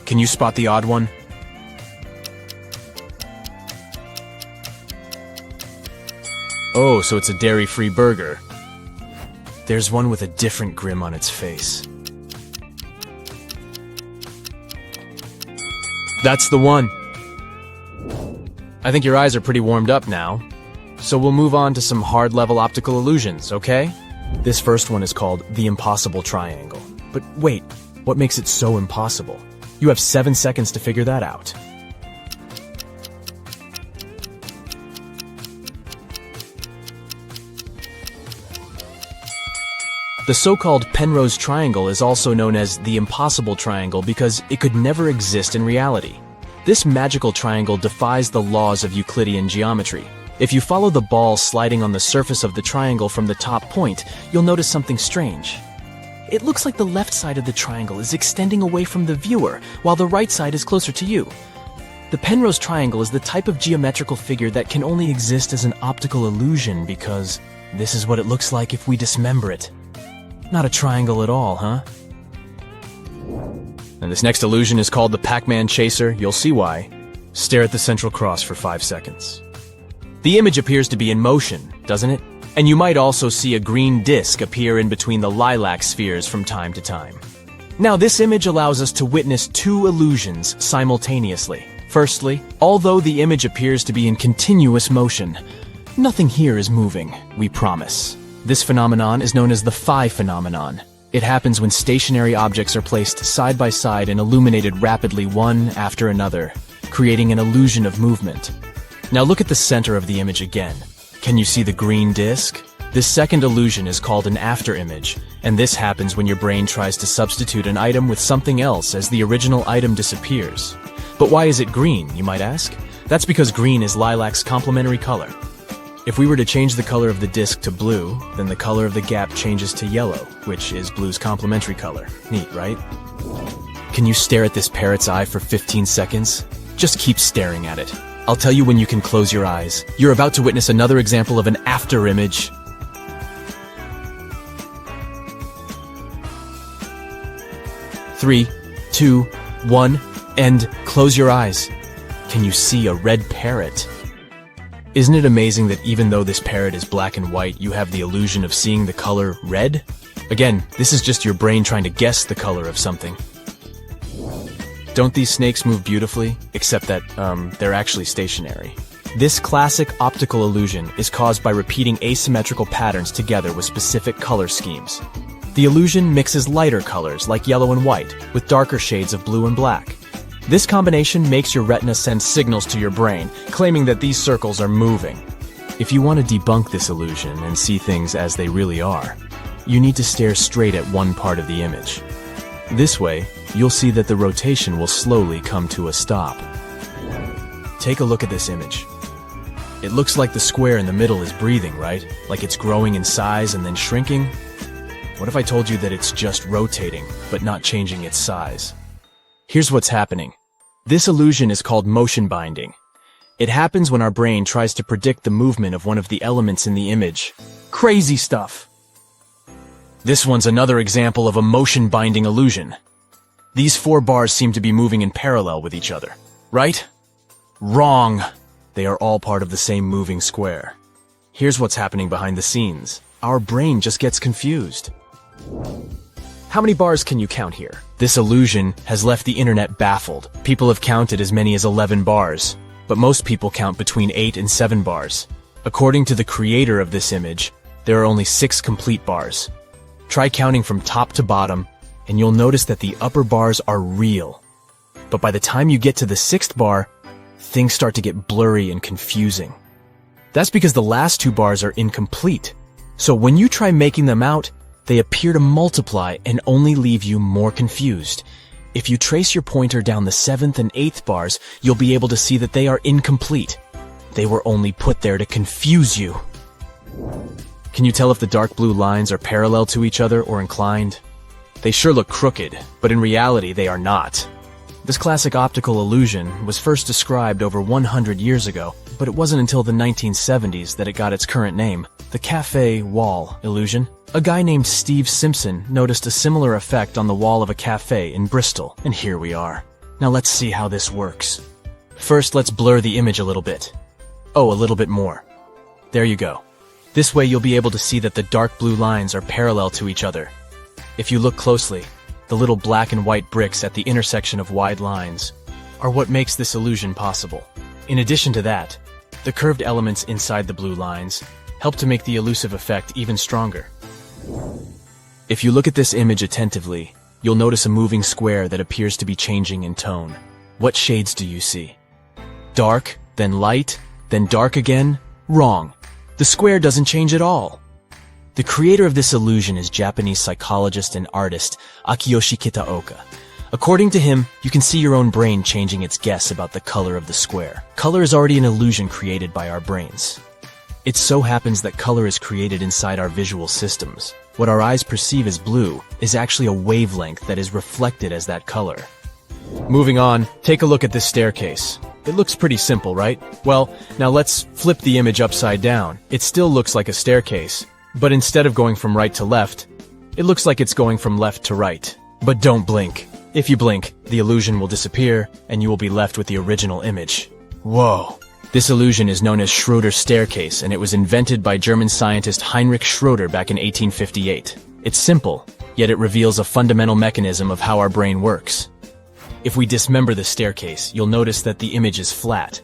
Can you spot the odd one? Oh, so it's a dairy-free burger. There's one with a different grin on its face. That's the one. I think your eyes are pretty warmed up now. So we'll move on to some hard-level optical illusions, okay? This first one is called the impossible triangle. But wait, what makes it so impossible? You have 7 seconds to figure that out. The so-called Penrose triangle is also known as the impossible triangle because it could never exist in reality. This magical triangle defies the laws of Euclidean geometry. If you follow the ball sliding on the surface of the triangle from the top point, you'll notice something strange. It looks like the left side of the triangle is extending away from the viewer, while the right side is closer to you. The Penrose triangle is the type of geometrical figure that can only exist as an optical illusion because this is what it looks like if we dismember it. Not a triangle at all, huh? And this next illusion is called the Pac-Man Chaser. You'll see why. Stare at the central cross for 5 seconds. The image appears to be in motion, doesn't it? And you might also see a green disc appear in between the lilac spheres from time to time. Now, this image allows us to witness 2 illusions simultaneously. Firstly, although the image appears to be in continuous motion, nothing here is moving, we promise. This phenomenon is known as the phi phenomenon. It happens when stationary objects are placed side by side and illuminated rapidly one after another, creating an illusion of movement. Now look at the center of the image again. Can you see the green disc? This second illusion is called an afterimage, and this happens when your brain tries to substitute an item with something else as the original item disappears. But why is it green, you might ask? That's because green is lilac's complementary color. If we were to change the color of the disc to blue, then the color of the gap changes to yellow, which is blue's complementary color. Neat, right? Can you stare at this parrot's eye for 15 seconds? Just keep staring at it. I'll tell you when you can close your eyes. You're about to witness another example of an afterimage. Three, 2, 1, and close your eyes. Can you see a red parrot? Isn't it amazing that even though this parrot is black and white, you have the illusion of seeing the color red? Again, this is just your brain trying to guess the color of something. Don't these snakes move beautifully? Except that, they're actually stationary. This classic optical illusion is caused by repeating asymmetrical patterns together with specific color schemes. The illusion mixes lighter colors like yellow and white with darker shades of blue and black. This combination makes your retina send signals to your brain, claiming that these circles are moving. If you want to debunk this illusion and see things as they really are, you need to stare straight at one part of the image. This way, you'll see that the rotation will slowly come to a stop. Take a look at this image. It looks like the square in the middle is breathing, right? Like it's growing in size and then shrinking? What if I told you that it's just rotating, but not changing its size? Here's what's happening. This illusion is called motion binding. It happens when our brain tries to predict the movement of one of the elements in the image. Crazy stuff! This one's another example of a motion binding illusion. These 4 bars seem to be moving in parallel with each other, right? Wrong! They are all part of the same moving square. Here's what's happening behind the scenes. Our brain just gets confused. How many bars can you count here? This illusion has left the internet baffled. People have counted as many as 11 bars, but most people count between 8 and 7 bars. According to the creator of this image, there are only 6 complete bars. Try counting from top to bottom, and you'll notice that the upper bars are real. But by the time you get to the 6th bar, things start to get blurry and confusing. That's because the last 2 bars are incomplete. So when you try making them out, they appear to multiply and only leave you more confused. If you trace your pointer down the 7th and 8th bars, you'll be able to see that they are incomplete. They were only put there to confuse you. Can you tell if the dark blue lines are parallel to each other or inclined? They sure look crooked, but in reality they are not. This classic optical illusion was first described over 100 years ago, but it wasn't until the 1970s that it got its current name, the cafe wall illusion. A guy named Steve Simpson noticed a similar effect on the wall of a cafe in Bristol, and here we are. Now let's see how this works. First, let's blur the image a little bit. Oh, a little bit more. There you go. This way you'll be able to see that the dark blue lines are parallel to each other. If you look closely, the little black and white bricks at the intersection of wide lines are what makes this illusion possible. In addition to that, the curved elements inside the blue lines help to make the elusive effect even stronger. If you look at this image attentively, you'll notice a moving square that appears to be changing in tone. What shades do you see? Dark, then light, then dark again? Wrong. The square doesn't change at all. The creator of this illusion is Japanese psychologist and artist Akiyoshi Kitaoka. According to him, you can see your own brain changing its guess about the color of the square. Color is already an illusion created by our brains. It so happens that color is created inside our visual systems. What our eyes perceive as blue is actually a wavelength that is reflected as that color. Moving on, take a look at this staircase. It looks pretty simple, right? Well, now let's flip the image upside down. It still looks like a staircase, but instead of going from right to left, it looks like it's going from left to right. But don't blink. If you blink, the illusion will disappear, and you will be left with the original image. Whoa. This illusion is known as Schroeder's staircase, and it was invented by German scientist Heinrich Schroeder back in 1858. It's simple, yet it reveals a fundamental mechanism of how our brain works. If we dismember the staircase, you'll notice that the image is flat.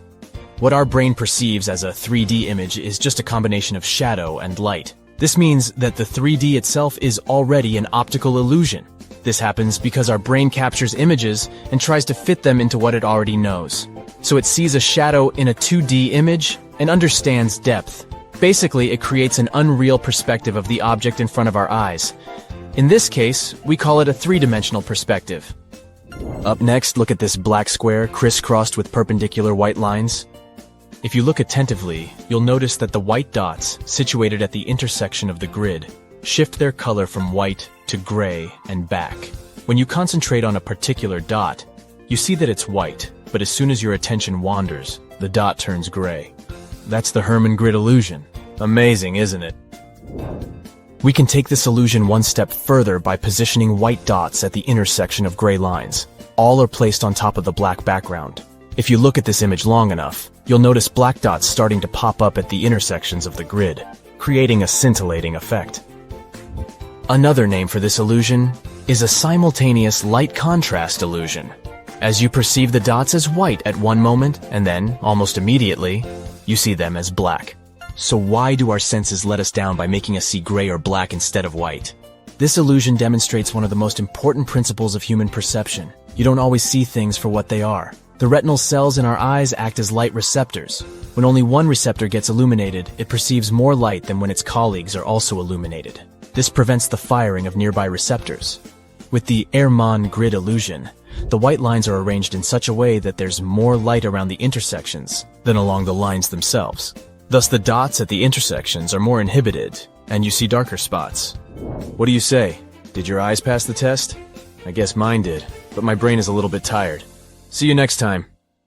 What our brain perceives as a 3D image is just a combination of shadow and light. This means that the 3D itself is already an optical illusion. This happens because our brain captures images and tries to fit them into what it already knows. So it sees a shadow in a 2D image and understands depth. Basically, it creates an unreal perspective of the object in front of our eyes. In this case, we call it a three-dimensional perspective. Up next, look at this black square crisscrossed with perpendicular white lines. If you look attentively, you'll notice that the white dots, situated at the intersection of the grid, shift their color from white to gray and back. When you concentrate on a particular dot, you see that it's white, but as soon as your attention wanders, the dot turns gray. That's the Hermann grid illusion. Amazing, isn't it? We can take this illusion one step further by positioning white dots at the intersection of gray lines. All are placed on top of the black background. If you look at this image long enough, you'll notice black dots starting to pop up at the intersections of the grid, creating a scintillating effect. Another name for this illusion is a simultaneous light contrast illusion. As you perceive the dots as white at one moment, and then, almost immediately, you see them as black. So why do our senses let us down by making us see gray or black instead of white? This illusion demonstrates one of the most important principles of human perception. You don't always see things for what they are. The retinal cells in our eyes act as light receptors. When only one receptor gets illuminated, it perceives more light than when its colleagues are also illuminated. This prevents the firing of nearby receptors. With the Hermann grid illusion, the white lines are arranged in such a way that there's more light around the intersections than along the lines themselves. Thus, the dots at the intersections are more inhibited, and you see darker spots. What do you say? Did your eyes pass the test? I guess mine did, but my brain is a little bit tired. See you next time.